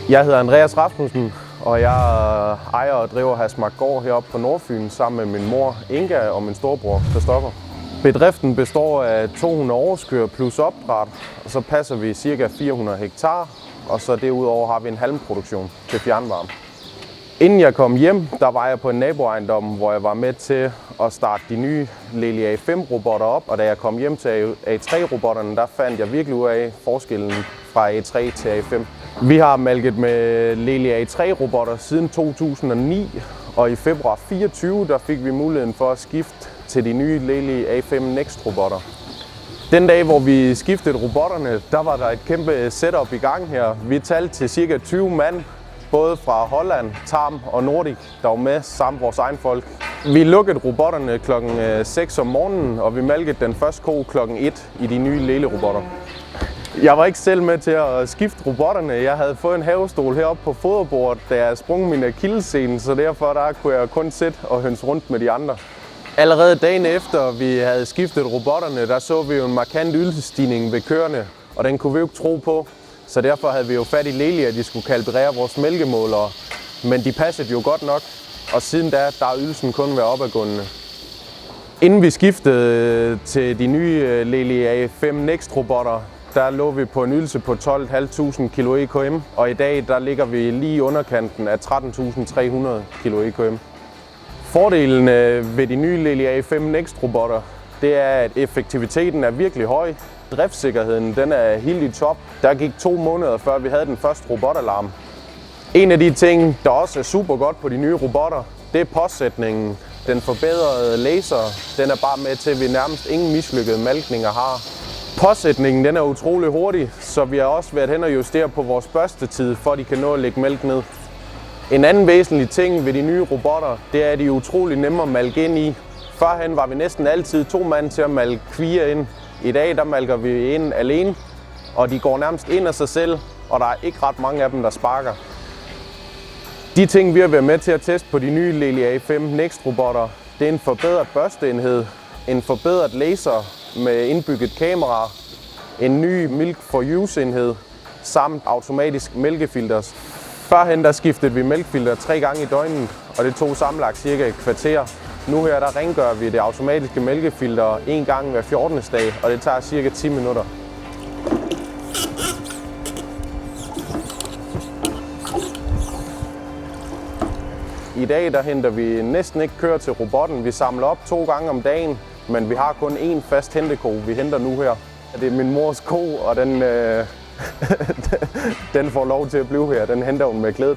Jeg hedder Andreas Rasmussen, og jeg ejer og driver Hasmark Gård heroppe på Nordfyn sammen med min mor Inga og min storebror Christoffer. Bedriften består af 200 årskøer plus opdræt, og så passer vi ca. 400 hektar, og så derudover har vi en halmproduktion til fjernvarme. Inden jeg kom hjem, der var jeg på en naboejendom, hvor jeg var med til at starte de nye Lely A5-robotter op, og da jeg kom hjem til A3-robotterne, der fandt jeg virkelig ud af forskellen fra A3 til A5. Vi har malket med Lely A3-robotter siden 2009, og i februar 2024 der fik vi muligheden for at skifte til de nye Lely A5 Next-robotter. Den dag, hvor vi skiftede robotterne, der var der et kæmpe setup i gang her. Vi talte til ca. 20 mand, både fra Holland, Tarm og Nordic, der var med samt vores egen folk. Vi lukkede robotterne klokken 6 om morgenen, og vi malkede den første ko klokken 1 i de nye Lely-robotter. Jeg var ikke selv med til at skifte robotterne. Jeg havde fået en havestol heroppe på foderbordet, da jeg sprang min akillessene, så derfor der kunne jeg kun sidde og hønse rundt med de andre. Allerede dagen efter vi havde skiftet robotterne, der så vi jo en markant ydelsesstigning ved køerne, og den kunne vi jo ikke tro på. Så derfor havde vi jo fat i Lely, at de skulle kalibrere vores mælkemålere, men de passede jo godt nok, og siden da der er ydelsen kun været opadgående. Inden vi skiftede til de nye Lely A5 Next-robotter, der lå vi på en ydelse på 12.500 kg EKM, og i dag der ligger vi lige i underkanten af 13.300 kg EKM. Fordelen ved de nye Lely A5 Next-robotter, det er, at effektiviteten er virkelig høj. Driftssikkerheden den er helt i top. Der gik 2 måneder før vi havde den første robotalarm. En af de ting, der også er super godt på de nye robotter, det er påsætningen. Den forbedrede laser, den er bare med til, at vi nærmest ingen mislykkede malkninger har. Påsætningen den er utrolig hurtig, så vi har også været hen og justere på vores børstetid, for at de kan nå at lægge mælk ned. En anden væsentlig ting ved de nye robotter, det er, at de er utrolig nemme at malke ind i. Førhen var vi næsten altid 2 mand til at malke kvier ind. I dag der malker vi ind alene, og de går nærmest ind af sig selv, og der er ikke ret mange af dem, der sparker. De ting, vi har været med til at teste på de nye Lely A5 Next-robotter, det er en forbedret børsteenhed, en forbedret laser med indbygget kamera, en ny Milk for Use-enhed samt automatisk mælkefilter. Førhen der skiftede vi mælkefilter 3 gange i døgnet, og det tog sammenlagt cirka et kvarter. Nu her der rengør vi det automatiske mælkefilter 1 gang hver 14. dag, og det tager cirka 10 minutter. I dag der henter vi næsten ikke køer til robotten. Vi samler op 2 gange om dagen, men vi har kun én fast henteko, vi henter nu her. Det er min mors ko, og den får lov til at blive her. Den henter hun med glæde.